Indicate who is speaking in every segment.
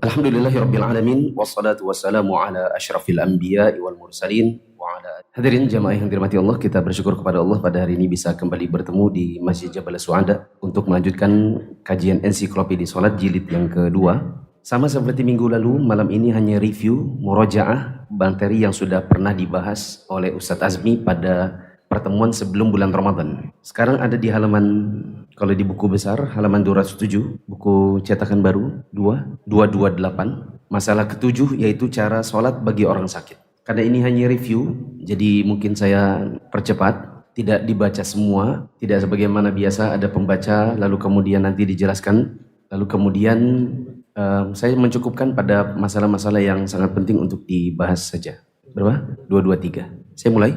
Speaker 1: Alhamdulillahirabbil alamin wassalatu wassalamu ala asyrafil anbiya'i wal mursalin wa ala hadirin jamaah yang dirahmati Allah, kita bersyukur kepada Allah pada hari ini bisa kembali bertemu di Masjid Jabal Su'ada untuk melanjutkan kajian ensiklopedi salat jilid yang kedua. Sama seperti minggu lalu, malam ini hanya review murojaah materi yang sudah pernah dibahas oleh Ustadz Azmi pada pertemuan sebelum bulan Ramadan. Sekarang ada di halaman, kalau di buku besar, halaman 207, buku cetakan baru, 228, masalah ketujuh yaitu cara sholat bagi orang sakit. Karena ini hanya review, jadi mungkin saya percepat, tidak dibaca semua, tidak sebagaimana biasa ada pembaca, lalu kemudian nanti dijelaskan, lalu kemudian saya mencukupkan pada masalah-masalah yang sangat penting untuk dibahas saja. Berapa? 223. Saya mulai.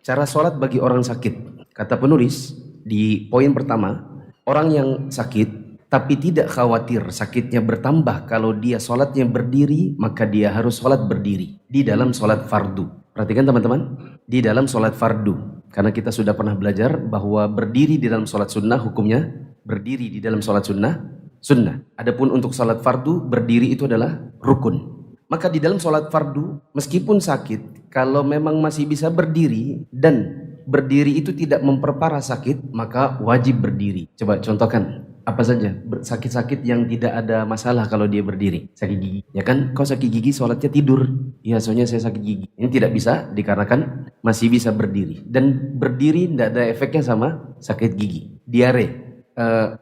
Speaker 1: Cara sholat bagi orang sakit. Kata penulis di poin pertama, orang yang sakit tapi tidak khawatir sakitnya bertambah kalau dia sholatnya berdiri, maka dia harus sholat berdiri di dalam sholat fardu. Perhatikan teman-teman, di dalam sholat fardu. Karena kita sudah pernah belajar bahwa berdiri di dalam sholat sunnah hukumnya berdiri di dalam sholat sunnah. Adapun untuk sholat fardu berdiri itu adalah rukun. Maka di dalam sholat fardu meskipun sakit, kalau memang masih bisa berdiri dan berdiri itu tidak memperparah sakit, maka wajib berdiri. Coba contohkan apa saja sakit-sakit yang tidak ada masalah kalau dia berdiri. Sakit gigi, ya kan? Kau sakit gigi sholatnya tidur. Ya soalnya saya sakit gigi. Ini tidak bisa dikarenakan masih bisa berdiri. Dan berdiri tidak ada efeknya sama sakit gigi. Diare.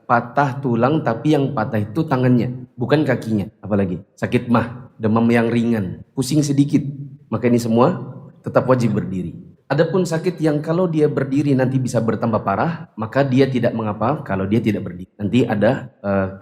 Speaker 1: Patah tulang tapi yang patah itu tangannya bukan kakinya, apalagi sakit mah, demam yang ringan, pusing sedikit, maka ini semua tetap wajib berdiri. Adapun sakit yang kalau dia berdiri nanti bisa bertambah parah, maka dia tidak mengapa kalau dia tidak berdiri, nanti ada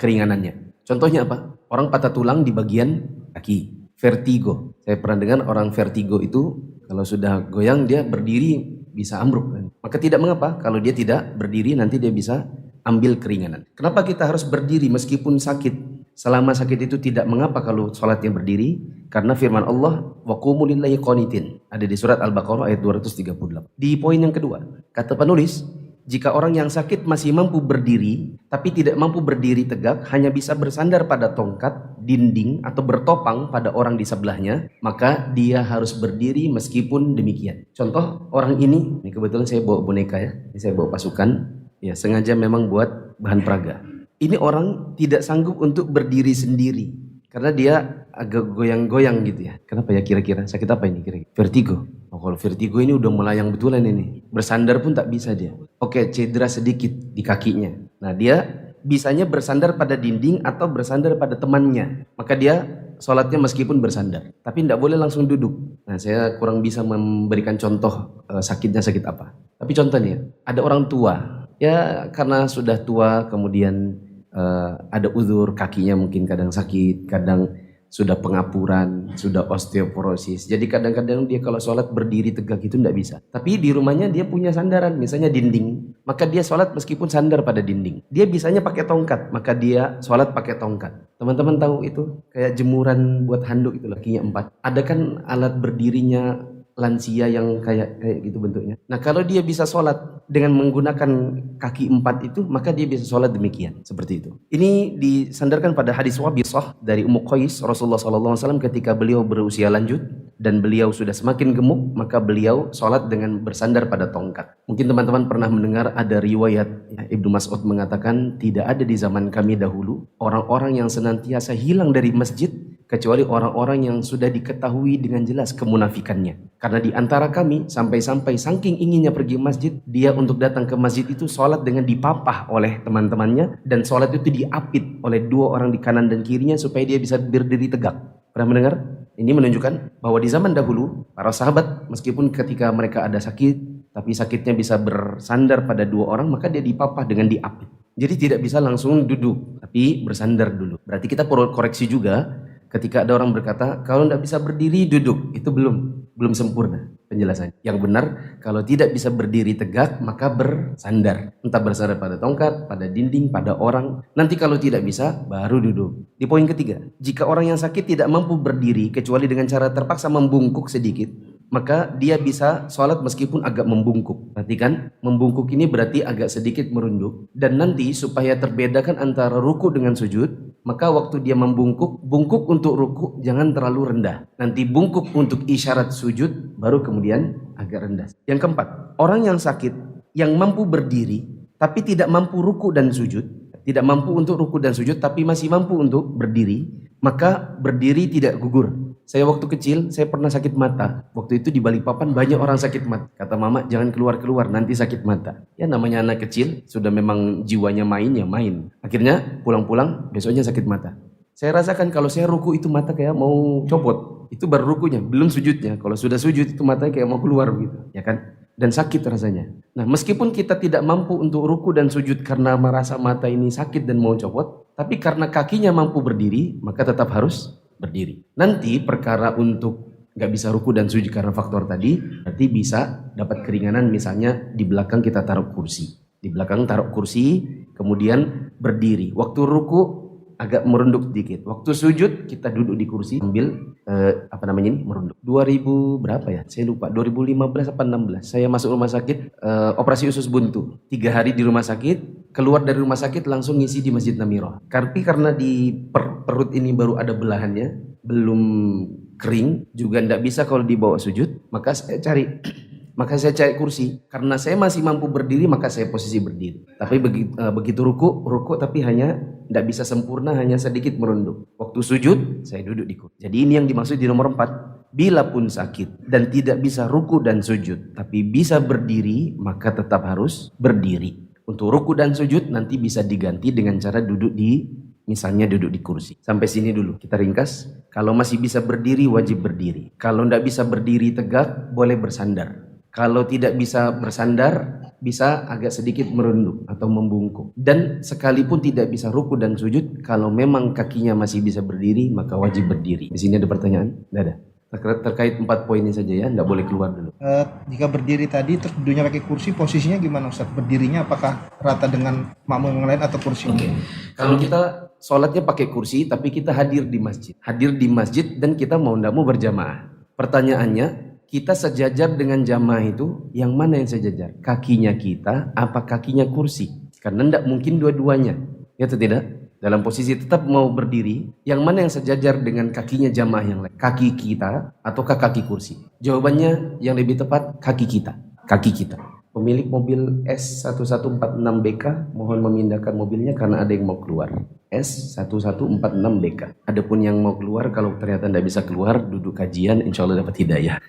Speaker 1: keringanannya. Contohnya apa? Orang patah tulang di bagian kaki, vertigo. Saya pernah dengar orang vertigo itu kalau sudah goyang dia berdiri bisa ambruk, maka tidak mengapa kalau dia tidak berdiri, nanti dia bisa ambil keringanan. Kenapa kita harus berdiri meskipun sakit? Selama sakit itu tidak mengapa kalau sholatnya berdiri, karena firman Allah wa qumu lillahi qanitin, ada di surat Al-Baqarah ayat 238. Di poin yang kedua, kata penulis, jika orang yang sakit masih mampu berdiri tapi tidak mampu berdiri tegak, hanya bisa bersandar pada tongkat, dinding atau bertopang pada orang di sebelahnya, maka dia harus berdiri meskipun demikian. Contoh orang ini kebetulan saya bawa boneka ya, ini saya bawa pasukan. Ya, sengaja memang buat bahan peraga. Ini orang tidak sanggup untuk berdiri sendiri karena dia agak goyang-goyang gitu ya. Kenapa ya kira-kira? Sakit apa ini kira-kira? Vertigo. Oh, kalau vertigo ini udah melayang betulan ini. Bersandar pun tak bisa dia. Oke, cedera sedikit di kakinya. Nah, dia bisanya bersandar pada dinding atau bersandar pada temannya. Maka dia sholatnya meskipun bersandar. Tapi tidak boleh langsung duduk. Nah, saya kurang bisa memberikan contoh sakitnya sakit apa. Tapi contohnya, ada orang tua. Ya karena sudah tua kemudian ada uzur, kakinya mungkin kadang sakit, kadang sudah pengapuran, sudah osteoporosis. Jadi kadang-kadang dia kalau sholat berdiri tegak itu tidak bisa. Tapi di rumahnya dia punya sandaran, misalnya dinding. Maka dia sholat meskipun sandar pada dinding. Dia bisanya pakai tongkat, maka dia sholat pakai tongkat. Teman-teman tahu itu? Kayak jemuran buat handuk itu lakinya 4. Ada kan alat berdirinya lansia yang kayak gitu bentuknya. Nah kalau dia bisa sholat dengan menggunakan kaki 4 itu, maka dia bisa sholat demikian, seperti itu. Ini disandarkan pada hadis Wabisah dari Ummu Qais, Rasulullah SAW ketika beliau berusia lanjut dan beliau sudah semakin gemuk, maka beliau sholat dengan bersandar pada tongkat. Mungkin teman-teman pernah mendengar ada riwayat Ibnu Mas'ud mengatakan, tidak ada di zaman kami dahulu orang-orang yang senantiasa hilang dari masjid kecuali orang-orang yang sudah diketahui dengan jelas kemunafikannya. Karena di antara kami sampai-sampai saking inginnya pergi masjid, dia untuk datang ke masjid itu sholat dengan dipapah oleh teman-temannya, dan sholat itu diapit oleh 2 orang di kanan dan kirinya supaya dia bisa berdiri tegak. Pernah mendengar? Ini menunjukkan bahwa di zaman dahulu para sahabat meskipun ketika mereka ada sakit, tapi sakitnya bisa bersandar pada 2 orang, maka dia dipapah dengan diapit. Jadi tidak bisa langsung duduk, tapi bersandar dulu. Berarti kita perlu koreksi juga. Ketika ada orang berkata, kalau tidak bisa berdiri, duduk. Itu belum sempurna penjelasannya. Yang benar, kalau tidak bisa berdiri tegak, maka bersandar. Entah bersandar pada tongkat, pada dinding, pada orang. Nanti kalau tidak bisa, baru duduk. Di poin ketiga, jika orang yang sakit tidak mampu berdiri, kecuali dengan cara terpaksa membungkuk sedikit, maka dia bisa sholat meskipun agak membungkuk. Perhatikan, membungkuk ini berarti agak sedikit merunduk. Dan nanti supaya terbedakan antara ruku dengan sujud, Maka waktu dia membungkuk, bungkuk untuk ruku jangan terlalu rendah. Nanti bungkuk untuk isyarat sujud, baru kemudian agak rendah. Yang keempat, orang yang sakit, yang mampu berdiri, tapi tidak mampu ruku dan sujud, tidak mampu untuk ruku dan sujud, tapi masih mampu untuk berdiri, maka berdiri tidak gugur. Saya waktu kecil, saya pernah sakit mata. Waktu itu di Balikpapan banyak orang sakit mata. Kata mama, jangan keluar-keluar, nanti sakit mata. Ya namanya anak kecil, sudah memang jiwanya main, ya main. Akhirnya pulang-pulang, besoknya sakit mata. Saya rasakan kalau saya ruku itu mata kayak mau copot. Itu baru rukunya, belum sujudnya. Kalau sudah sujud itu matanya kayak mau keluar begitu, ya kan? Dan sakit rasanya. Nah, meskipun kita tidak mampu untuk ruku dan sujud karena merasa mata ini sakit dan mau copot, tapi karena kakinya mampu berdiri, maka tetap harus berdiri. Nanti perkara untuk nggak bisa ruku dan sujud karena faktor tadi, berarti bisa dapat keringanan, misalnya di belakang kita taruh kursi. Di belakang taruh kursi, kemudian berdiri. Waktu ruku agak merunduk sedikit. Waktu sujud kita duduk di kursi sambil merunduk. 2000 berapa ya? Saya lupa. 2015 apa 16. Saya masuk rumah sakit operasi usus buntu. 3 hari di rumah sakit, keluar dari rumah sakit langsung ngisi di Masjid Namirah. Tapi karena di perut ini baru ada belahannya, belum kering, juga tidak bisa kalau dibawa sujud, maka saya cari kursi. Karena saya masih mampu berdiri, maka saya posisi berdiri. Tapi begitu ruku tapi hanya tidak bisa sempurna, hanya sedikit merunduk. Waktu sujud, saya duduk di kursi. Jadi ini yang dimaksud di nomor 4. Bila pun sakit dan tidak bisa ruku dan sujud, tapi bisa berdiri, maka tetap harus berdiri. Untuk ruku dan sujud nanti bisa diganti dengan cara duduk misalnya duduk di kursi. Sampai sini dulu, kita ringkas. Kalau masih bisa berdiri, wajib berdiri. Kalau tidak bisa berdiri tegak, boleh bersandar. Kalau tidak bisa bersandar, bisa agak sedikit merunduk atau membungkuk. Dan sekalipun tidak bisa ruku dan sujud, kalau memang kakinya masih bisa berdiri, maka wajib berdiri. Di sini ada pertanyaan? Tidak ada. Terkait 4 poin ini saja ya, tidak boleh keluar dulu.
Speaker 2: Jika berdiri tadi terus duduknya pakai kursi, posisinya gimana Ustaz? Berdirinya apakah rata dengan makmum yang lain atau kursi?
Speaker 1: Oke. Kalau kita sholatnya pakai kursi, tapi kita hadir di masjid dan kita mau tidak mau berjamaah. Pertanyaannya, kita sejajar dengan jamaah itu, yang mana yang sejajar? Kakinya kita apa kakinya kursi? Karena tidak mungkin dua-duanya, ya atau tidak? Dalam posisi tetap mau berdiri, yang mana yang sejajar dengan kakinya jamaah yang lain? Kaki kita ataukah kaki kursi? Jawabannya yang lebih tepat, kaki kita. Kaki kita. Pemilik mobil S1146BK mohon memindahkan mobilnya karena ada yang mau keluar. S1146BK. Adapun yang mau keluar, kalau ternyata tidak bisa keluar, duduk kajian, insya Allah dapat hidayah.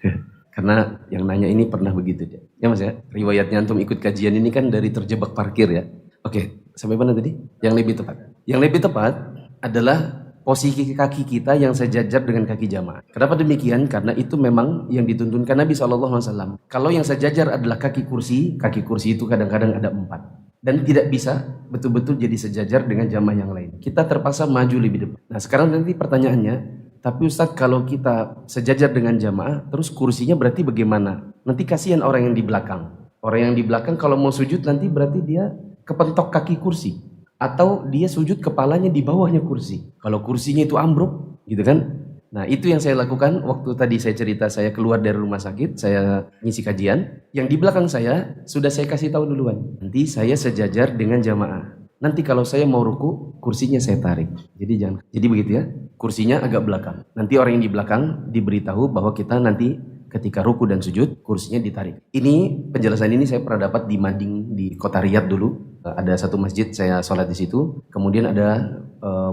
Speaker 1: Karena yang nanya ini pernah begitu dia. Ya mas ya, riwayatnya antum ikut kajian ini kan dari terjebak parkir ya. Oke, sampai mana tadi? Yang lebih tepat. Yang lebih tepat adalah posisi kaki kita yang sejajar dengan kaki jamaah. Kenapa demikian? Karena itu memang yang dituntunkan Nabi SAW. Kalau yang sejajar adalah kaki kursi itu kadang-kadang ada 4. Dan tidak bisa betul-betul jadi sejajar dengan jamaah yang lain. Kita terpaksa maju lebih depan. Nah sekarang nanti pertanyaannya, tapi Ustadz kalau kita sejajar dengan jamaah, terus kursinya berarti bagaimana? Nanti kasihan orang yang di belakang. Orang yang di belakang kalau mau sujud nanti berarti dia kepentok kaki kursi. Atau dia sujud kepalanya di bawahnya kursi. Kalau kursinya itu ambruk, gitu kan? Nah itu yang saya lakukan waktu tadi saya cerita saya keluar dari rumah sakit, saya ngisi kajian. Yang di belakang saya sudah saya kasih tahu duluan. Nanti saya sejajar dengan jamaah. Nanti kalau saya mau ruku, kursinya saya tarik. Jadi begitu ya, kursinya agak belakang. Nanti orang yang di belakang diberitahu bahwa kita nanti ketika ruku dan sujud, kursinya ditarik. Ini penjelasan ini saya pernah dapat di Mading di kota Riyadh dulu. Ada satu masjid saya sholat di situ. Kemudian ada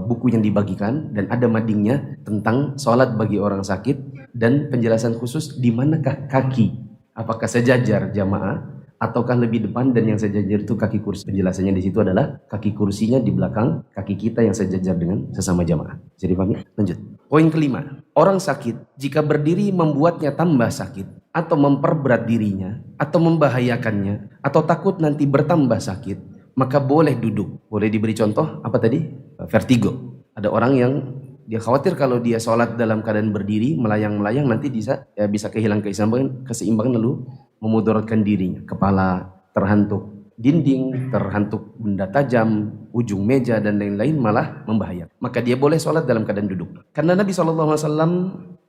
Speaker 1: buku yang dibagikan dan ada madingnya tentang sholat bagi orang sakit dan penjelasan khusus di manakah kaki. Apakah sejajar jamaah ataukah lebih depan dan yang sejajar itu kaki kursi. Penjelasannya di situ adalah kaki kursinya di belakang kaki kita yang sejajar dengan sesama jamaah. Jadi paham ya? Lanjut. Poin kelima, orang sakit jika berdiri membuatnya tambah sakit atau memperberat dirinya atau membahayakannya atau takut nanti bertambah sakit, maka boleh duduk. Boleh diberi contoh apa tadi? Vertigo. Ada orang yang dia khawatir kalau dia sholat dalam keadaan berdiri melayang-melayang nanti bisa kehilangan keseimbangan lalu memudaratkan dirinya. Kepala terhantuk dinding, terhantuk benda tajam, ujung meja dan lain-lain malah membahayakan. Maka dia boleh sholat dalam keadaan duduk. Karena Nabi SAW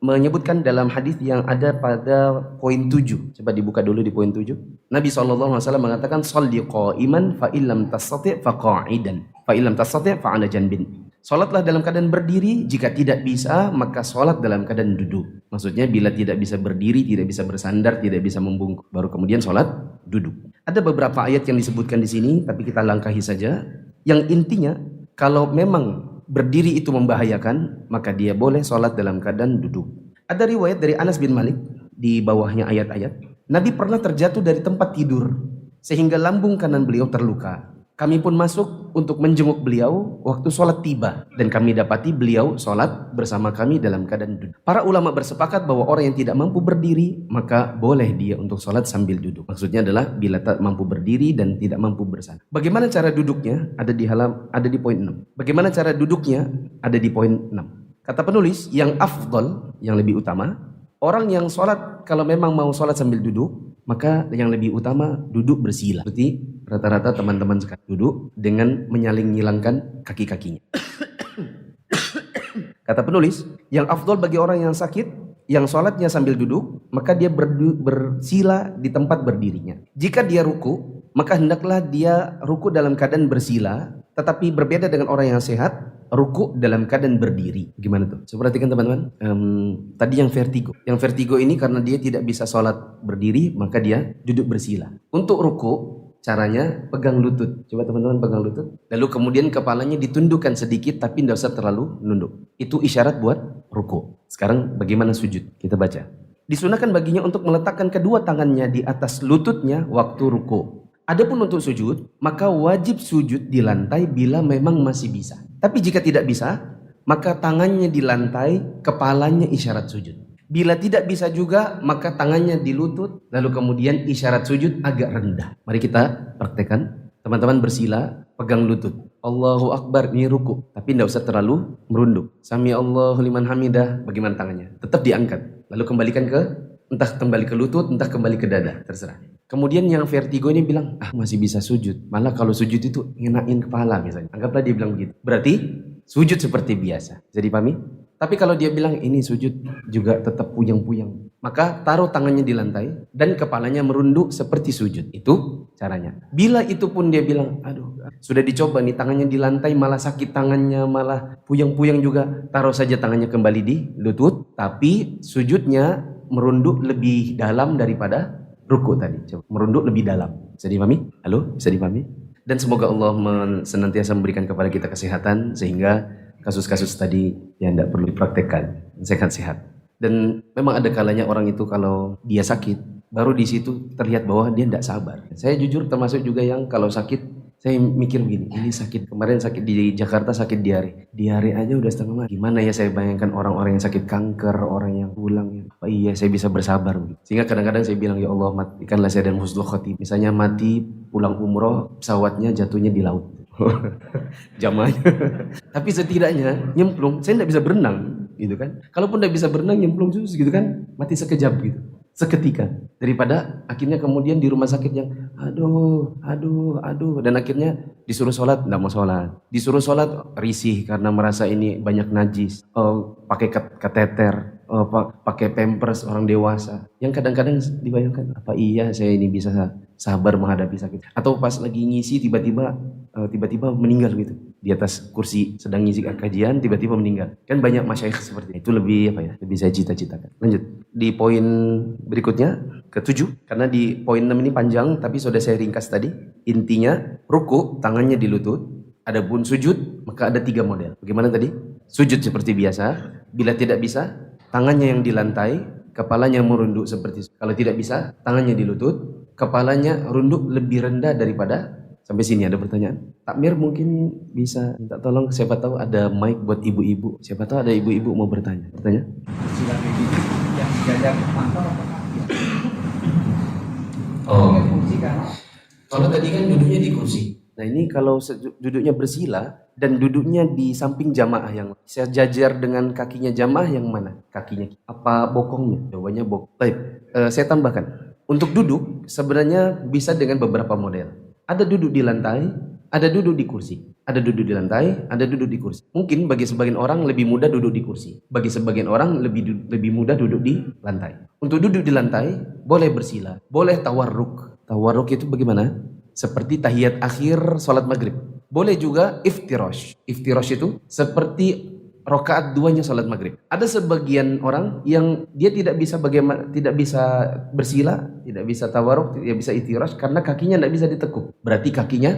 Speaker 1: menyebutkan dalam hadis yang ada pada poin 7. Coba dibuka dulu di poin 7. Nabi SAW mengatakan, "Shalli qa'iman fa illam tastati' fa qa'idan, fa illam tastati' fa 'ala janbin." Sholatlah dalam keadaan berdiri, jika tidak bisa maka sholat dalam keadaan duduk. Maksudnya bila tidak bisa berdiri, tidak bisa bersandar, tidak bisa membungkuk, baru kemudian sholat duduk. Ada beberapa ayat yang disebutkan di sini, tapi kita langkahi saja. Yang intinya, kalau memang berdiri itu membahayakan, maka dia boleh sholat dalam keadaan duduk. Ada riwayat dari Anas bin Malik, di bawahnya ayat-ayat, Nabi pernah terjatuh dari tempat tidur, sehingga lambung kanan beliau terluka. Kami pun masuk untuk menjenguk beliau waktu sholat tiba. Dan kami dapati beliau sholat bersama kami dalam keadaan duduk. Para ulama bersepakat bahwa orang yang tidak mampu berdiri, maka boleh dia untuk sholat sambil duduk. Maksudnya adalah bila tak mampu berdiri dan tidak mampu bersandar. Bagaimana cara duduknya? Ada di poin 6. Bagaimana cara duduknya? Ada di poin 6. Kata penulis, yang afdal, yang lebih utama, orang yang sholat kalau memang mau sholat sambil duduk, maka yang lebih utama duduk bersila. Seperti rata-rata teman-teman sekarang duduk dengan menyaling-nyilangkan kaki-kakinya. Kata penulis, yang afdol bagi orang yang sakit, yang sholatnya sambil duduk, maka dia bersila di tempat berdirinya. Jika dia ruku, maka hendaklah dia ruku dalam keadaan bersila, tetapi berbeda dengan orang yang sehat, ruku dalam keadaan berdiri. Gimana tuh? Coba perhatikan teman-teman. Tadi yang vertigo. Yang vertigo ini karena dia tidak bisa sholat berdiri, maka dia duduk bersila. Untuk ruku, caranya pegang lutut. Coba teman-teman pegang lutut. Lalu kemudian kepalanya ditundukkan sedikit, tapi tidak usah terlalu nunduk. Itu isyarat buat ruku. Sekarang bagaimana sujud? Kita baca. Disunahkan baginya untuk meletakkan kedua tangannya di atas lututnya waktu ruku. Adapun untuk sujud, maka wajib sujud di lantai bila memang masih bisa. Tapi jika tidak bisa, maka tangannya di lantai, kepalanya isyarat sujud. Bila tidak bisa juga, maka tangannya di lutut, lalu kemudian isyarat sujud agak rendah. Mari kita praktekkan. Teman-teman bersila, pegang lutut. Allahu Akbar, ini ruku. Tapi tidak usah terlalu merunduk. Sami Allahu liman hamidah, bagaimana tangannya? Tetap diangkat. Lalu kembalikan entah kembali ke lutut, entah kembali ke dada, terserah. Kemudian yang vertigo ini bilang, masih bisa sujud. Malah kalau sujud itu ngenain kepala misalnya. Anggaplah dia bilang begitu. Berarti sujud seperti biasa. Jadi pahami? Tapi kalau dia bilang ini sujud juga tetap puyeng-puyeng, maka taruh tangannya di lantai dan kepalanya merunduk seperti sujud. Itu caranya. Bila itu pun dia bilang, sudah dicoba nih tangannya di lantai malah sakit tangannya, malah puyeng-puyeng juga, taruh saja tangannya kembali di lutut, tapi sujudnya merunduk lebih dalam daripada ruku tadi. Coba merunduk lebih dalam. Bisa dipahami? Halo? Bisa dipahami? Dan semoga Allah senantiasa memberikan kepada kita kesehatan sehingga kasus-kasus tadi yang tidak perlu dipraktekkan, sehat-sehat. Dan memang ada kalanya orang itu kalau dia sakit, baru di situ terlihat bahwa dia tidak sabar. Saya jujur termasuk juga yang kalau sakit, saya mikir begini, ini sakit, kemarin sakit di Jakarta sakit diare aja udah setengah mati. Gimana ya saya bayangkan orang-orang yang sakit kanker, orang yang pulang, apa iya saya bisa bersabar begitu. Sehingga kadang-kadang saya bilang, ya Allah matikanlah saya dan husnul khotimah. Misalnya mati pulang umroh, pesawatnya jatuhnya di laut. Jamaahnya. Tapi setidaknya nyemplung, saya tidak bisa berenang gitu kan. Kalaupun tidak bisa berenang, nyemplung terus gitu kan, mati sekejap gitu, seketika. Daripada akhirnya kemudian di rumah sakit yang aduh dan akhirnya disuruh sholat tidak mau sholat, disuruh sholat risih karena merasa ini banyak najis, pakai kateter, pakai pampers orang dewasa, yang kadang-kadang dibayangkan apa iya saya ini bisa sabar menghadapi sakit. Atau pas lagi ngisi tiba-tiba meninggal gitu di atas kursi sedang ngisi kajian, tiba-tiba meninggal. Kan banyak masyayikh seperti itu. Lebih lebih saya cita-citakan. Lanjut di poin berikutnya ke-7, karena di poin 6 ini panjang tapi sudah saya ringkas tadi. Intinya ruku tangannya di lutut, adapun sujud maka ada 3 model. Bagaimana tadi? Sujud seperti biasa, bila tidak bisa tangannya yang di lantai, kepalanya merunduk seperti itu. Kalau tidak bisa tangannya di lutut, kepalanya runduk lebih rendah daripada. Sampai sini ada pertanyaan? Takmir mungkin bisa minta tolong, siapa tahu ada mic buat ibu-ibu. Siapa tahu ada ibu-ibu mau bertanya. Bertanya?
Speaker 2: Sila ini yang jajar kantor apa kaki?
Speaker 1: Kalau tadi kan duduknya di kursi. Nah ini kalau duduknya bersila dan duduknya di samping jamaah yang saya jajar dengan kakinya jamaah yang mana? Kakinya apa bokongnya? Jawabannya bokong. Baik, saya tambahkan. Untuk duduk sebenarnya bisa dengan beberapa model. Ada duduk di lantai, ada duduk di kursi. Ada duduk di lantai, ada duduk di kursi. Mungkin bagi sebagian orang lebih mudah duduk di kursi. Bagi sebagian orang lebih mudah duduk di lantai. Untuk duduk di lantai, boleh bersila, boleh tawarruk. Tawarruk itu bagaimana? Seperti tahiyat akhir sholat maghrib. Boleh juga iftirash. Iftirash itu seperti rakaat duanya salat maghrib. Ada sebagian orang yang dia tidak bisa tidak bisa bersila, tidak bisa tawarruk, tidak bisa iftirash karena kakinya tidak bisa ditekuk. Berarti kakinya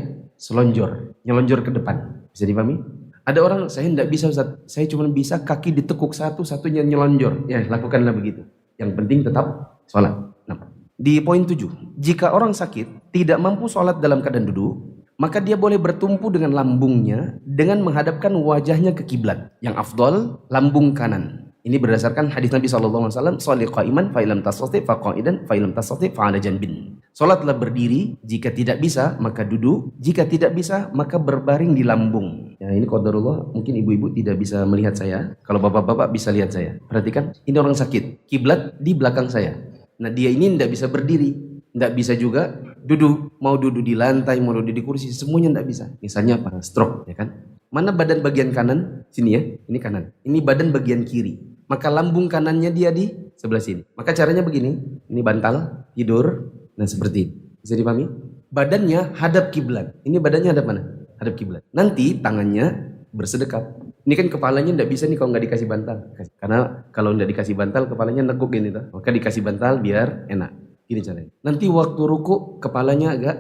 Speaker 1: nyelonjor ke depan. Bisa dipahami? Ada orang, saya tidak bisa Ustaz, saya cuma bisa kaki ditekuk satunya nyelonjor. Ya, lakukanlah begitu. Yang penting tetap sholat. Nah, di poin 7, jika orang sakit tidak mampu sholat dalam keadaan duduk, maka dia boleh bertumpu dengan lambungnya dengan menghadapkan wajahnya ke kiblat. Yang afdol, lambung kanan. Ini berdasarkan hadis Nabi SAW, "Sholli qa'iman fa illam tastati' fa qa'idan fa illam tastati' fa 'ala janbin." Salatlah berdiri, jika tidak bisa maka duduk, jika tidak bisa maka berbaring di lambung. Ya, ini qadarullah, mungkin ibu-ibu tidak bisa melihat saya, kalau bapak-bapak bisa lihat saya. Perhatikan, ini orang sakit, kiblat di belakang saya. Nah, dia ini tidak bisa berdiri, tidak bisa juga duduk, mau duduk di lantai, mau duduk di kursi, semuanya tidak bisa. Misalnya apa? Stroke, ya kan? Mana badan bagian kanan? Sini ya, ini kanan. Ini badan bagian kiri. Maka lambung kanannya dia di sebelah sini. Maka caranya begini, ini bantal, tidur, nah seperti ini. Bisa dipahami? Badannya hadap kiblat. Ini badannya hadap mana? Hadap kiblat. Nanti tangannya bersedekap. Ini kan kepalanya tidak bisa nih kalau nggak dikasih bantal. Karena kalau nggak dikasih bantal, kepalanya nekuk gini tuh. Maka dikasih bantal biar enak. Gini caranya. Nanti waktu ruku, kepalanya agak,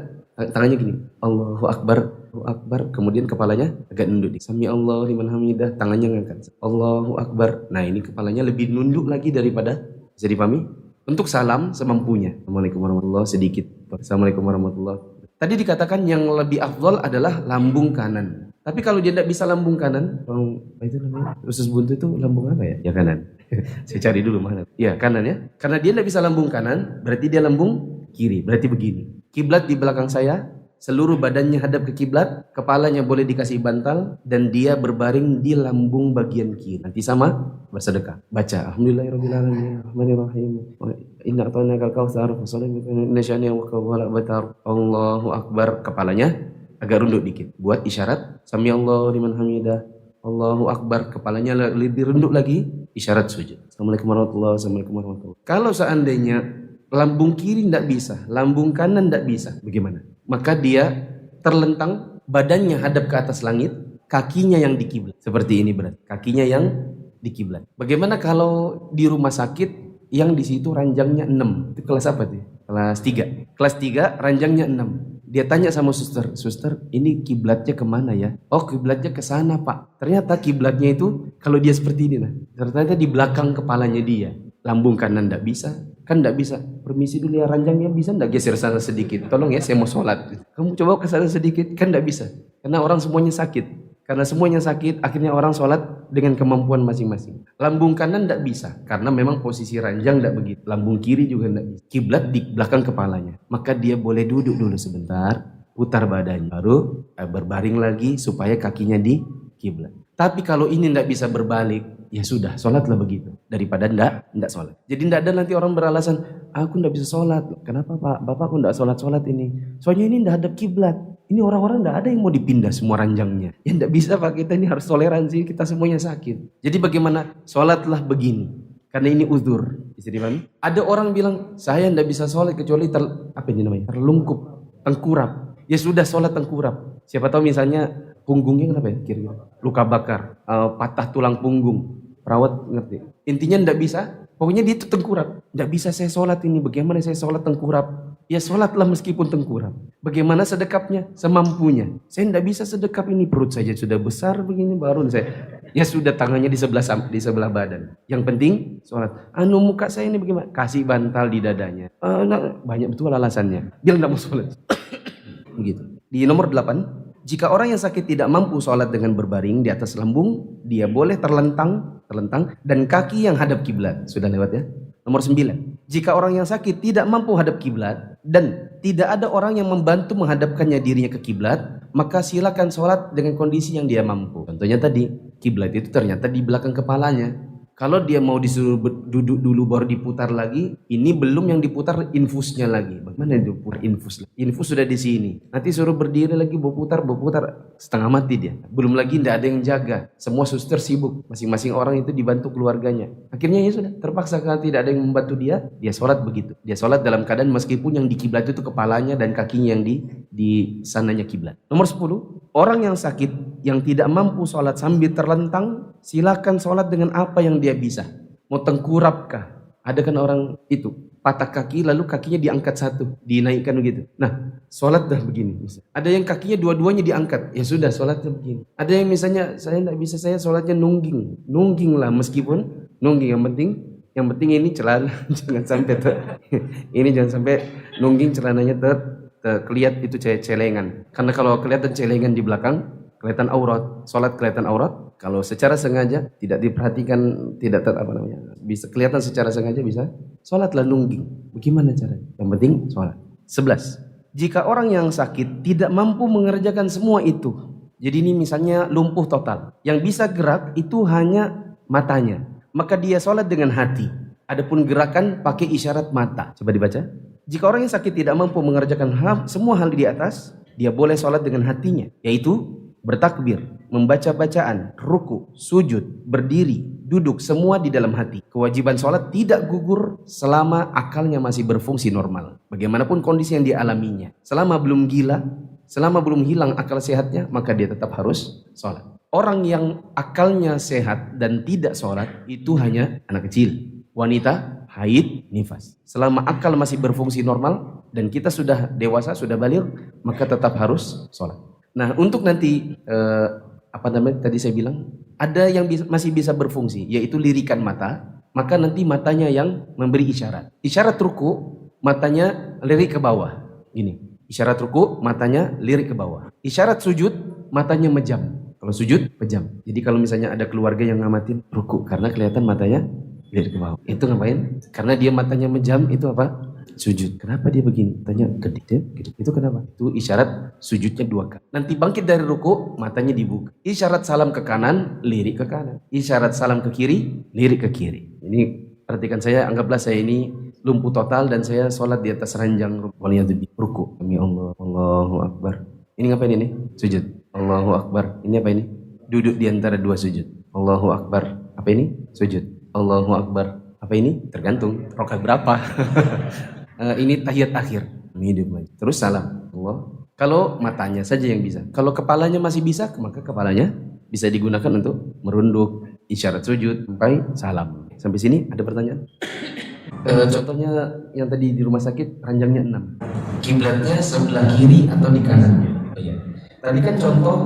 Speaker 1: tangannya gini. Allahu Akbar. Allahu Akbar, kemudian kepalanya agak nunduk. Sami Allah liman hamidah, tangannya ngangkat. Allahu Akbar. Nah, ini kepalanya lebih nunduk lagi daripada, bisa dipahami? Untuk salam semampunya. Assalamualaikum warahmatullahi sedikit. Assalamualaikum warahmatullahi. Tadi dikatakan yang lebih afdol adalah lambung kanan. Tapi kalau dia tidak bisa lambung kanan, itu namanya usus buntu itu lambung apa ya? Ya kanan. Saya cari dulu mana. Ya kanan ya. Karena dia tidak bisa lambung kanan, berarti dia lambung kiri. Berarti begini. Kiblat di belakang saya. Seluruh badannya hadap ke kiblat, kepalanya boleh dikasih bantal, dan dia berbaring di lambung bagian kiri. Nanti sama bersedekah. Baca Alhamdulillahirrahmanirrahim. Rahmanirrahim. Inna a'tainakal kautsar fasalli li syani'ika wa qawla batar. Allahu Akbar, kepalanya agak runduk dikit. Buat isyarat Sami Allah liman hamidah. Allahu Akbar, kepalanya lebih runduk lagi, isyarat sujud. Assalamualaikum warahmatullahi. Kalau seandainya lambung kiri tidak bisa, lambung kanan tidak bisa, bagaimana? Maka dia terlentang, badannya hadap ke atas langit, kakinya yang di kiblat. Seperti ini berarti, kakinya yang di kiblat. Bagaimana kalau di rumah sakit yang di situ ranjangnya 6? Itu kelas apa tuh? Kelas 3. Kelas 3 ranjangnya 6. Dia tanya sama suster, ini kiblatnya kemana ya? Oh, kiblatnya ke sana, Pak. Ternyata kiblatnya itu kalau dia seperti ini, nah, ternyata di belakang kepalanya dia. Lambung kanan tidak bisa, kan tidak bisa. Permisi dulu ya, ranjangnya bisa tidak geser sana sedikit? Tolong ya, saya mau sholat. Kamu coba ke sana sedikit, kan tidak bisa. Karena orang semuanya sakit. Karena semuanya sakit, akhirnya orang sholat dengan kemampuan masing-masing. Lambung kanan tidak bisa, karena memang posisi ranjang tidak begitu. Lambung kiri juga tidak bisa. Kiblat di belakang kepalanya. Maka dia boleh duduk dulu sebentar, putar badannya, baru berbaring lagi supaya kakinya di kiblat. Tapi kalau ini tidak bisa berbalik, ya sudah, sholatlah begitu. Daripada tidak sholat. Jadi tidak ada nanti orang beralasan, aku tidak bisa sholat. Kenapa Pak? Bapak aku tidak sholat ini. Soalnya ini tidak hadap kiblat. Ini orang-orang tidak ada yang mau dipindah semua ranjangnya. Ya tidak bisa Pak, kita ini harus toleransi, kita semuanya sakit. Jadi bagaimana? Sholatlah begini. Karena ini uzur. Bisa dipahami? Ada orang bilang, saya tidak bisa sholat kecuali terlungkup, tengkurap. Ya sudah, sholat tengkurap. Siapa tahu misalnya punggungnya kenapa ya kira-kira? Luka bakar, patah tulang punggung. Perawat ngerti. Intinya tidak bisa, pokoknya dia itu tengkurap. Tidak bisa saya sholat ini, bagaimana saya sholat tengkurap? Ya sholatlah meskipun tengkurap. Bagaimana sedekapnya? Semampunya. Saya tidak bisa sedekap ini, perut saja sudah besar begini, baru saya. Ya sudah, tangannya di sebelah badan. Yang penting sholat. Muka saya ini bagaimana? Kasih bantal di dadanya. Banyak betul alasannya. Biar tidak mau sholat. Begitu. Di nomor 8. Jika orang yang sakit tidak mampu sholat dengan berbaring di atas lambung, dia boleh terlentang dan kaki yang hadap kiblat. Sudah lewat ya. Nomor 9. Jika orang yang sakit tidak mampu hadap kiblat dan tidak ada orang yang membantu menghadapkannya dirinya ke kiblat, maka silakan sholat dengan kondisi yang dia mampu. Contohnya tadi, kiblat itu ternyata di belakang kepalanya. Kalau dia mau disuruh duduk dulu baru diputar lagi, ini belum yang diputar infusnya lagi. Bagaimana diputar infus? Infus sudah di sini. Nanti suruh berdiri lagi, berputar, setengah mati dia. Belum lagi tidak ada yang jaga. Semua suster sibuk. Masing-masing orang itu dibantu keluarganya. Akhirnya ya sudah, terpaksa karena tidak ada yang membantu dia sholat begitu. Dia sholat dalam keadaan meskipun yang di kiblat itu kepalanya dan kakinya yang di sananya kiblat. Nomor 10. Orang yang sakit, yang tidak mampu sholat sambil terlentang, silakan sholat dengan apa yang dia bisa. Mau tengkurap kah? Ada kan orang itu patah kaki lalu kakinya diangkat satu, dinaikkan begitu. Nah, sholat dah begini. Ada yang kakinya dua-duanya diangkat, ya sudah sholatnya begini. Ada yang misalnya saya tidak bisa, saya sholatnya nungging lah, meskipun nungging yang penting ini celana jangan sampai ini jangan sampai nungging celananya kelihatan itu celengan. Karena kalau kelihatan celengan di belakang, kelihatan aurat, sholat kelihatan aurat. Kalau secara sengaja tidak diperhatikan, bisa kelihatan secara sengaja bisa, sholatlah nungging. Bagaimana caranya? Yang penting sholat. 11. Jika orang yang sakit tidak mampu mengerjakan semua itu, jadi ini misalnya lumpuh total, yang bisa gerak itu hanya matanya, maka dia sholat dengan hati. Adapun gerakan pakai isyarat mata. Coba dibaca. Jika orang yang sakit tidak mampu mengerjakan semua hal di atas, dia boleh sholat dengan hatinya, yaitu bertakbir, membaca bacaan, ruku, sujud, berdiri, duduk, semua di dalam hati. Kewajiban sholat tidak gugur selama akalnya masih berfungsi normal. Bagaimanapun kondisi yang dialaminya. Selama belum gila, selama belum hilang akal sehatnya, maka dia tetap harus sholat. Orang yang akalnya sehat dan tidak sholat, itu hanya anak kecil, wanita, haid, nifas. Selama akal masih berfungsi normal, dan kita sudah dewasa, sudah baligh, maka tetap harus sholat. Nah, untuk nanti tadi saya bilang ada yang masih bisa berfungsi, yaitu lirikan mata, maka nanti matanya yang memberi isyarat. Isyarat ruku, matanya lirik ke bawah. Gini. Isyarat ruku, matanya lirik ke bawah. Isyarat sujud, matanya mejam. Kalau sujud, pejam. Jadi kalau misalnya ada keluarga yang ngamatin ruku karena kelihatan matanya lirik ke bawah. Itu ngapain? Karena dia matanya mejam, itu apa? Sujud. Kenapa dia begini? Tanya gede. Itu kenapa? Itu isyarat sujudnya 2 kali. Nanti bangkit dari ruku, matanya dibuka. Isyarat salam ke kanan, lirik ke kanan. Isyarat salam ke kiri, lirik ke kiri. Ini perhatikan saya, anggaplah saya ini lumpuh total dan saya sholat di atas ranjang ruku. Demi Allah, Allahu Akbar. Ini ngapain ini? Sujud. Allahu Akbar. Ini apa ini? Duduk di antara 2 sujud. Allahu Akbar. Apa ini? Sujud. Allahu Akbar. Apa ini? Tergantung rakaat berapa. Ini tahiyat akhir. Terus salam. Allah. Kalau matanya saja yang bisa. Kalau kepalanya masih bisa, maka kepalanya bisa digunakan untuk merunduk, isyarat sujud, sampai salam. Sampai sini ada pertanyaan? Contohnya yang tadi di rumah sakit, ranjangnya 6. Kiblatnya sebelah kiri atau di kanannya? Oh, iya. Tadi kan contoh,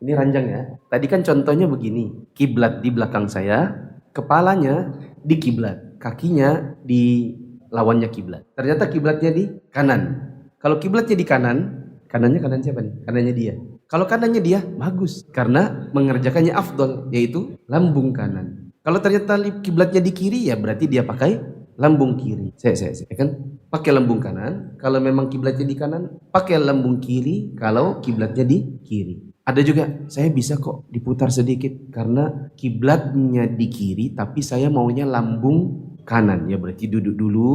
Speaker 1: ini ranjang ya. Tadi kan contohnya begini. Kiblat di belakang saya, kepalanya di kiblat, kakinya di lawannya kiblat. Ternyata kiblatnya di kanan. Kalau kiblatnya di kanannya kanan siapa nih? Kanannya dia. Kalau kanannya dia, bagus. Karena mengerjakannya afdol, yaitu lambung kanan. Kalau ternyata kiblatnya di kiri, ya berarti dia pakai lambung kiri. Saya kan pakai lambung kanan. Kalau memang kiblatnya di kanan, pakai lambung kiri. Kalau kiblatnya di kiri. Ada juga, saya bisa kok diputar sedikit karena kiblatnya di kiri, tapi saya maunya lambung kanan. Ya berarti duduk dulu,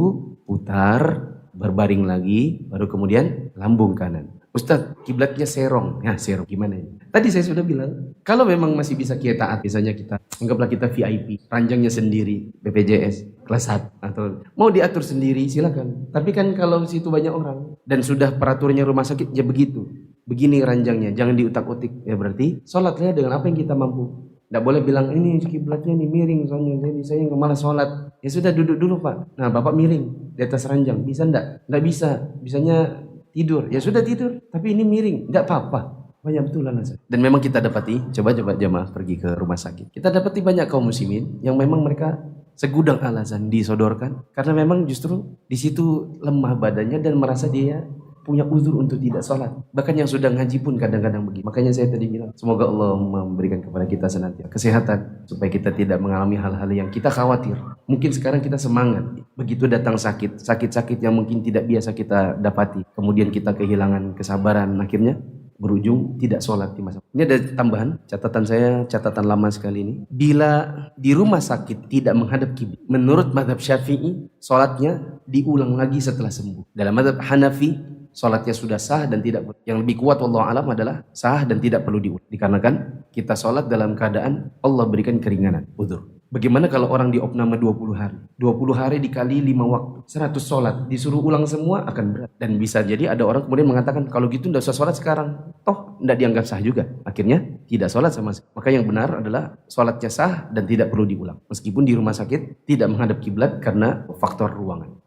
Speaker 1: putar, berbaring lagi, baru kemudian lambung kanan. Ustaz, kiblatnya serong. Ya serong gimana ini? Tadi saya sudah bilang, kalau memang masih bisa kita taat, misalnya kita, anggaplah kita VIP, ranjangnya sendiri, BPJS, kelas 1, atau mau diatur sendiri, silakan. Tapi kan kalau situ banyak orang, dan sudah peraturannya rumah sakit, ya begitu. Begini ranjangnya, jangan diutak-utik. Ya berarti, sholatnya dengan apa yang kita mampu. Tidak boleh bilang, ini kiblatnya ini miring soalnya, jadi saya nggak malas sholat. Ya sudah duduk dulu Pak. Nah Bapak miring di atas ranjang, bisa enggak? Nggak bisa, bisanya tidur. Ya sudah tidur, tapi ini miring, nggak apa-apa. Banyak betul alasan. Dan memang kita dapati, coba jamaah pergi ke rumah sakit. Kita dapati banyak kaum muslimin yang memang mereka segudang alasan disodorkan karena memang justru di situ lemah badannya dan merasa dia punya uzur untuk tidak sholat. Bahkan yang sudah ngaji pun kadang-kadang begitu. Makanya saya tadi bilang, semoga Allah memberikan kepada kita senantiasa kesehatan supaya kita tidak mengalami hal-hal yang kita khawatir. Mungkin sekarang kita semangat, begitu datang sakit-sakit yang mungkin tidak biasa kita dapati, kemudian kita kehilangan kesabaran, akhirnya berujung tidak sholat di masa. Ini ada tambahan, catatan lama sekali ini. Bila di rumah sakit tidak menghadap kiblat, menurut mazhab Syafi'i, sholatnya diulang lagi setelah sembuh. Dalam mazhab Hanafi, sholatnya sudah sah dan tidak. Yang lebih kuat wallahu alam adalah sah dan tidak perlu diulang. Dikarenakan kita sholat dalam keadaan Allah berikan keringanan, udzur. Bagaimana kalau orang diopname 20 hari? 20 hari dikali 5 waktu. 100 sholat. Disuruh ulang semua akan berat. Dan bisa jadi ada orang kemudian mengatakan, kalau gitu tidak usah sholat sekarang. Toh tidak dianggap sah juga. Akhirnya tidak sholat sama sekali. Maka yang benar adalah sholatnya sah dan tidak perlu diulang. Meskipun di rumah sakit tidak menghadap kiblat karena faktor ruangan.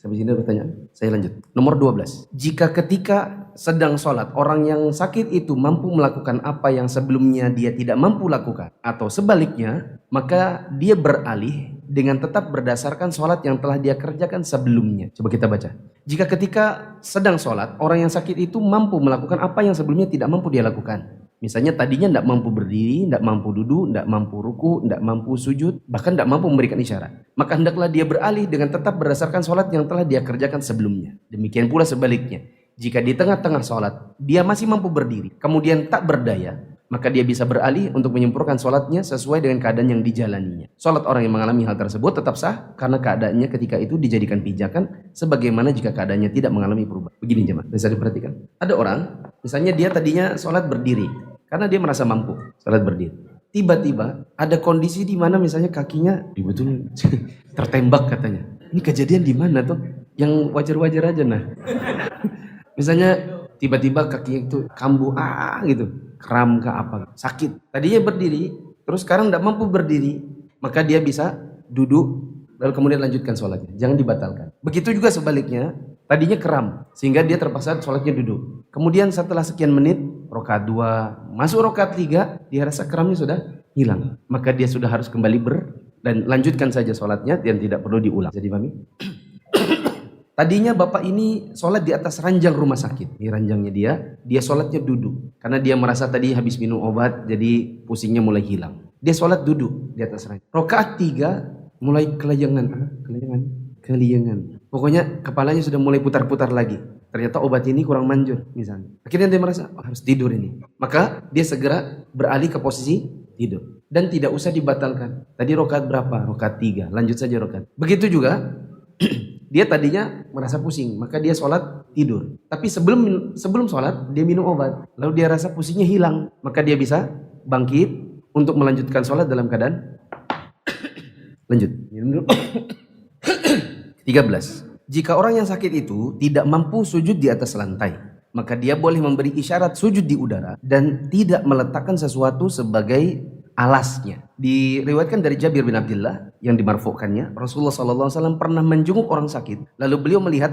Speaker 1: Sampai sini ada pertanyaan? Saya lanjut. Nomor 12. Jika ketika sedang sholat, orang yang sakit itu mampu melakukan apa yang sebelumnya dia tidak mampu lakukan, atau sebaliknya, maka dia beralih dengan tetap berdasarkan sholat yang telah dia kerjakan sebelumnya. Coba kita baca. Jika ketika sedang sholat, orang yang sakit itu mampu melakukan apa yang sebelumnya tidak mampu dia lakukan. Misalnya tadinya tidak mampu berdiri, tidak mampu duduk, tidak mampu ruku, tidak mampu sujud, bahkan tidak mampu memberikan isyarat. Maka hendaklah dia beralih dengan tetap berdasarkan sholat yang telah dia kerjakan sebelumnya. Demikian pula sebaliknya. Jika di tengah-tengah sholat, dia masih mampu berdiri, kemudian tak berdaya, maka dia bisa beralih untuk menyempurnakan sholatnya sesuai dengan keadaan yang dijalaninya. Sholat orang yang mengalami hal tersebut tetap sah karena keadaannya ketika itu dijadikan pijakan sebagaimana jika keadaannya tidak mengalami perubahan. Begini jemaah, bisa diperhatikan. Ada orang, misalnya dia tadinya sholat berdiri, karena dia merasa mampu sholat berdiri. Tiba-tiba ada kondisi di mana misalnya kakinya betul tertembak katanya. Ini kejadian di mana tuh? Yang wajar-wajar aja nah. Misalnya tiba-tiba kakinya itu kambuh gitu, kram ke apa, sakit. Tadinya berdiri, terus sekarang tidak mampu berdiri, maka dia bisa duduk lalu kemudian lanjutkan sholatnya. Jangan dibatalkan. Begitu juga sebaliknya, tadinya kram sehingga dia terpaksa sholatnya duduk. Kemudian setelah sekian menit, rakaat 2, masuk rakaat 3, dia rasa kramnya sudah hilang. Maka dia sudah harus kembali dan lanjutkan saja sholatnya dan tidak perlu diulang. Jadi pahami? Tadinya bapak ini sholat di atas ranjang rumah sakit. Ini ranjangnya dia sholatnya duduk. Karena dia merasa tadi habis minum obat, jadi pusingnya mulai hilang. Dia sholat duduk di atas ranjang. Rakaat 3, mulai kelayangan. Pokoknya kepalanya sudah mulai putar-putar lagi. Ternyata obat ini kurang manjur misalnya. Akhirnya dia merasa harus tidur ini. Maka dia segera beralih ke posisi tidur. Dan tidak usah dibatalkan. Tadi rakaat berapa? Rakaat 3. Lanjut saja rakaat. Begitu juga dia tadinya merasa pusing, maka dia sholat tidur. Tapi sebelum sholat dia minum obat. Lalu dia rasa pusingnya hilang, maka dia bisa bangkit untuk melanjutkan sholat dalam keadaan lanjut. 13. Jika orang yang sakit itu tidak mampu sujud di atas lantai, maka dia boleh memberi isyarat sujud di udara dan tidak meletakkan sesuatu sebagai alasnya. Diriwayatkan dari Jabir bin Abdullah yang dimarfukannya, Rasulullah SAW pernah menjenguk orang sakit, lalu beliau melihat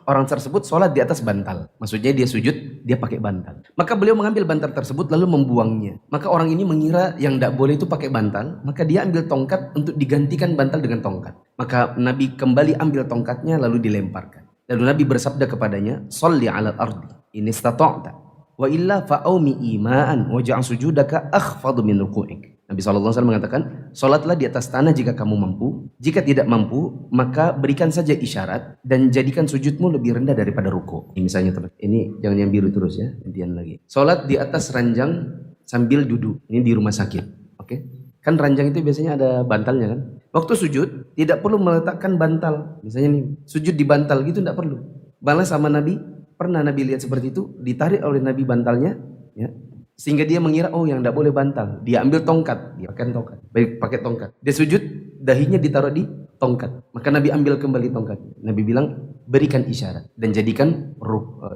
Speaker 1: orang tersebut sholat di atas bantal. Maksudnya dia sujud, dia pakai bantal. Maka beliau mengambil bantal tersebut lalu membuangnya. Maka orang ini mengira yang tidak boleh itu pakai bantal, maka dia ambil tongkat untuk digantikan bantal dengan tongkat. Maka Nabi kembali ambil tongkatnya lalu dilemparkan. Lalu Nabi bersabda kepadanya, "Shalli 'alal ardi in istata'ta, wa illa fa'aumi ima'an waja'an sujudaka akhfadu min ruku'ik." Nabi SAW mengatakan, sholatlah di atas tanah jika kamu mampu. Jika tidak mampu, maka berikan saja isyarat dan jadikan sujudmu lebih rendah daripada ruku. Ini misalnya teman, ini jangan yang biru terus ya, gantian lagi. Sholat di atas ranjang sambil duduk. Ini di rumah sakit, oke? Kan ranjang itu biasanya ada bantalnya kan? Waktu sujud tidak perlu meletakkan bantal. Misalnya nih, sujud di bantal gitu tidak perlu. Balas sama Nabi, pernah Nabi lihat seperti itu, ditarik oleh Nabi bantalnya, ya. Sehingga dia mengira, oh yang tidak boleh bantal. Dia ambil tongkat, dia pakai tongkat. Dia sujud, dahinya ditaruh di tongkat. Maka Nabi ambil kembali tongkat. Nabi bilang, berikan isyarat dan jadikan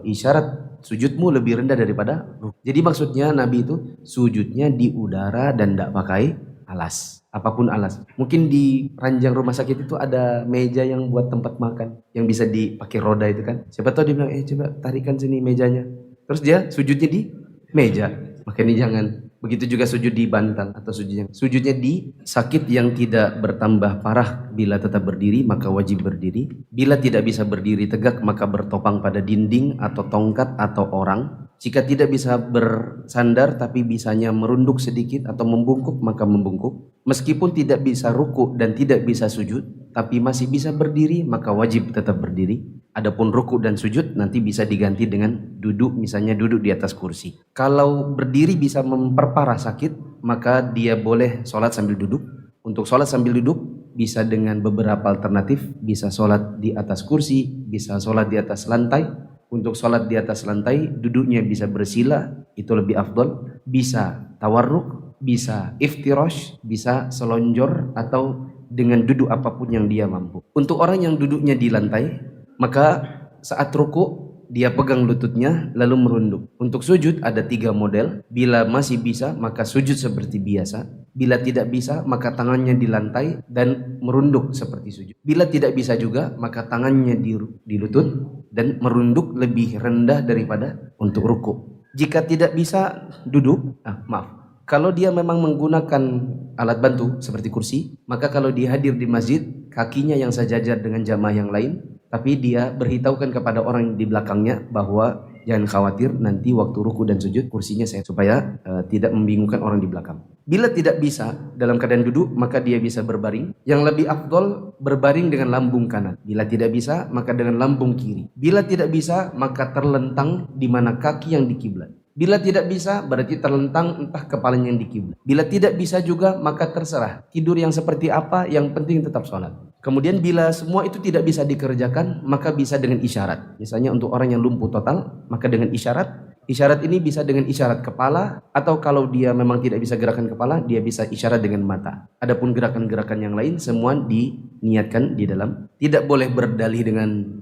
Speaker 1: isyarat sujudmu lebih rendah daripada ruh. Jadi maksudnya Nabi itu sujudnya di udara dan tidak pakai alas. Apapun alas. Mungkin di ranjang rumah sakit itu ada meja yang buat tempat makan, yang bisa dipakai roda itu kan. Siapa tahu dia bilang, coba tarikan sini mejanya. Terus dia sujudnya di meja. Maka ini jangan. Begitu juga sujud di bantal atau sujudnya di sakit yang tidak bertambah parah. Bila tetap berdiri maka wajib berdiri. Bila tidak bisa berdiri tegak maka bertopang pada dinding atau tongkat atau orang. Jika tidak bisa bersandar tapi bisanya merunduk sedikit atau membungkuk maka membungkuk. Meskipun tidak bisa ruku dan tidak bisa sujud tapi masih bisa berdiri maka wajib tetap berdiri. Adapun ruku dan sujud nanti bisa diganti dengan duduk, misalnya duduk di atas kursi. Kalau berdiri bisa memperparah sakit, maka dia boleh sholat sambil duduk. Untuk sholat sambil duduk bisa dengan beberapa alternatif, bisa sholat di atas kursi, bisa sholat di atas lantai. Untuk sholat di atas lantai, duduknya bisa bersila, itu lebih afdol. Bisa tawarruk, bisa iftirosh, bisa selonjor, atau dengan duduk apapun yang dia mampu. Untuk orang yang duduknya di lantai, maka saat ruku dia pegang lututnya lalu merunduk. Untuk sujud ada 3 model. Bila masih bisa maka sujud seperti biasa. Bila tidak bisa maka tangannya di lantai dan merunduk seperti sujud. Bila tidak bisa juga maka tangannya di lutut dan merunduk lebih rendah daripada untuk ruku. Jika tidak bisa duduk, kalau dia memang menggunakan alat bantu seperti kursi, maka kalau dia hadir di masjid, kakinya yang sejajar dengan jamaah yang lain, tapi dia beritahukan kepada orang di belakangnya bahwa jangan khawatir, nanti waktu ruku dan sujud kursinya saya, supaya tidak membingungkan orang di belakang. Bila tidak bisa dalam keadaan duduk, maka dia bisa berbaring. Yang lebih afdol berbaring dengan lambung kanan. Bila tidak bisa, maka dengan lambung kiri. Bila tidak bisa, maka terlentang di mana kaki yang di kiblat. Bila tidak bisa, berarti terlentang entah kepalanya yang di kiblat. Bila tidak bisa juga, maka terserah. Tidur yang seperti apa, yang penting tetap sholat. Kemudian bila semua itu tidak bisa dikerjakan, maka bisa dengan isyarat. Misalnya untuk orang yang lumpuh total, maka dengan isyarat. Isyarat ini bisa dengan isyarat kepala, atau kalau dia memang tidak bisa gerakan kepala, dia bisa isyarat dengan mata. Adapun gerakan-gerakan yang lain, semua diniatkan di dalam. Tidak boleh berdalih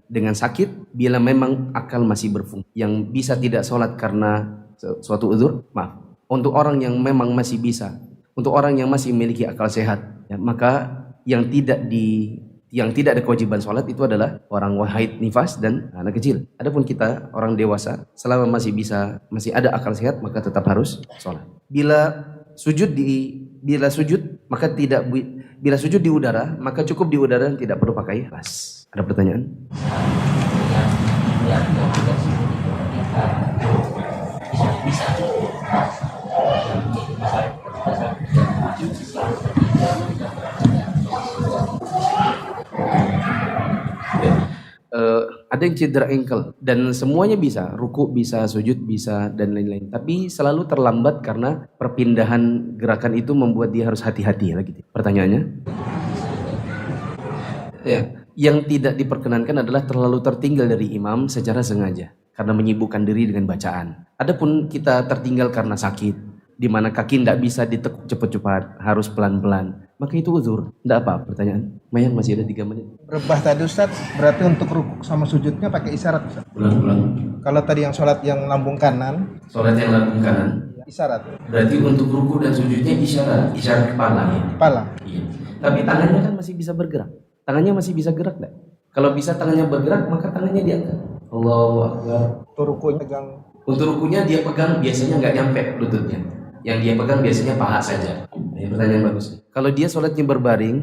Speaker 1: dengan sakit, bila memang akal masih berfungsi. Yang bisa tidak sholat karena suatu uzur, untuk orang yang memang masih bisa, untuk orang yang masih memiliki akal sehat, ya, maka yang tidak ada kewajiban sholat itu adalah orang haid, nifas, dan anak kecil. Adapun kita orang dewasa, selama masih ada akal sehat, maka tetap harus sholat. Bila sujud di udara, maka cukup di udara, tidak perlu pakai ras. Ada pertanyaan? Ada yang cedera ankle dan semuanya bisa, ruku bisa, sujud bisa, dan lain-lain. Tapi selalu terlambat karena perpindahan gerakan itu membuat dia harus hati-hati lagi. Pertanyaannya? Ya, yang tidak diperkenankan adalah terlalu tertinggal dari imam secara sengaja karena menyibukkan diri dengan bacaan. Adapun kita tertinggal karena sakit, di mana kaki tidak bisa ditekuk cepat-cepat, harus pelan-pelan, maka itu uzur. Tidak apa. Pertanyaan? Mayan, masih ada 3 menit.
Speaker 2: Berubah tadi Ustaz, berarti untuk rukuk sama sujudnya pakai isyarat Ustaz.
Speaker 1: Ulang.
Speaker 2: Kalau tadi yang sholat yang lambung kanan,
Speaker 1: Sholat yang lambung kanan,
Speaker 2: isyarat.
Speaker 1: berarti untuk ruku dan sujudnya isyarat kepala ya.
Speaker 2: Kepala.
Speaker 1: Iya. Tapi tangannya kan masih bisa bergerak. Tangannya masih bisa gerak enggak? Kalau bisa tangannya bergerak, maka tangannya diangkat. Allahu Akbar.
Speaker 2: Untuk rukunya pegang.
Speaker 1: Untuk rukunya dia pegang biasanya nggak nyampe lututnya. Yang dia pegang biasanya paha saja. Ini pertanyaan bagus. Kalau dia sholatnya berbaring,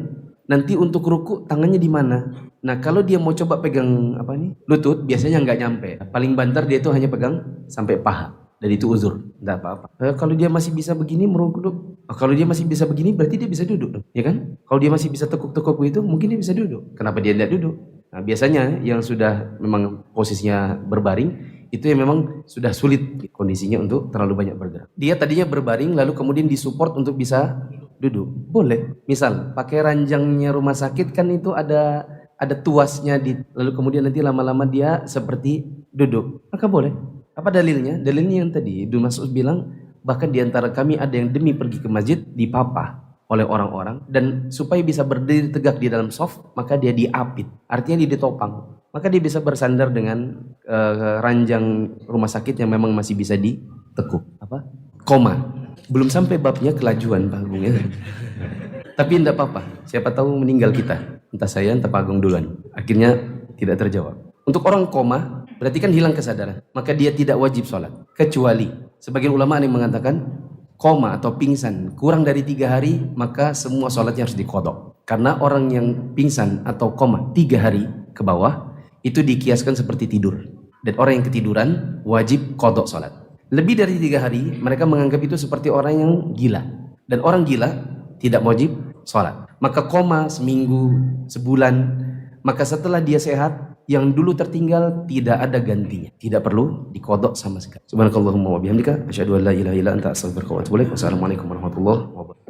Speaker 1: nanti untuk ruku tangannya di mana? Nah, kalau dia mau coba pegang lutut, biasanya nggak nyampe. Paling banter dia itu hanya pegang sampai paha. Dan itu uzur, nggak apa-apa. Kalau dia masih bisa begini, merunduk. Kalau dia masih bisa begini, berarti dia bisa duduk, ya kan? Kalau dia masih bisa tekuk-tekuk itu, mungkin dia bisa duduk. Kenapa dia tidak duduk? Nah, biasanya yang sudah memang posisinya berbaring, itu yang memang sudah sulit kondisinya untuk terlalu banyak bergerak. Dia tadinya berbaring, lalu kemudian disupport untuk bisa duduk. Boleh. Misal, pakai ranjangnya rumah sakit kan itu ada tuasnya, lalu kemudian nanti lama-lama dia seperti duduk. Maka boleh. Apa dalilnya? Dalilnya yang tadi Ibnu Mas'ud bilang, bahkan di antara kami ada yang demi pergi ke masjid dipapah oleh orang-orang, dan supaya bisa berdiri tegak di dalam shaf, maka dia diapit. Artinya dia ditopang. Maka dia bisa bersandar dengan ranjang rumah sakit yang memang masih bisa ditekuk. Koma. Belum sampai babnya kelajuan Pak Agung ya. Tapi tidak apa-apa. Siapa tahu meninggal kita. Entah saya, entah Pak Agung duluan. Akhirnya tidak terjawab. Untuk orang koma, berarti kan hilang kesadaran. Maka dia tidak wajib sholat. Kecuali, sebagian ulama yang mengatakan, koma atau pingsan kurang dari 3 hari, maka semua sholatnya harus diqodok. Karena orang yang pingsan atau koma 3 hari ke bawah, itu dikiaskan seperti tidur. Dan orang yang ketiduran, wajib qodok sholat. Lebih dari 3 hari, mereka menganggap itu seperti orang yang gila. Dan orang gila tidak wajib sholat. Maka koma seminggu, sebulan, maka setelah dia sehat, yang dulu tertinggal tidak ada gantinya, tidak perlu dikodok sama sekali. Subhanakallahumma wa bihamdika asyhadu an la ilaha illa anta astaghfiruka wa atubu ilaik. Wassalamualaikum warahmatullahi wabarakatuh.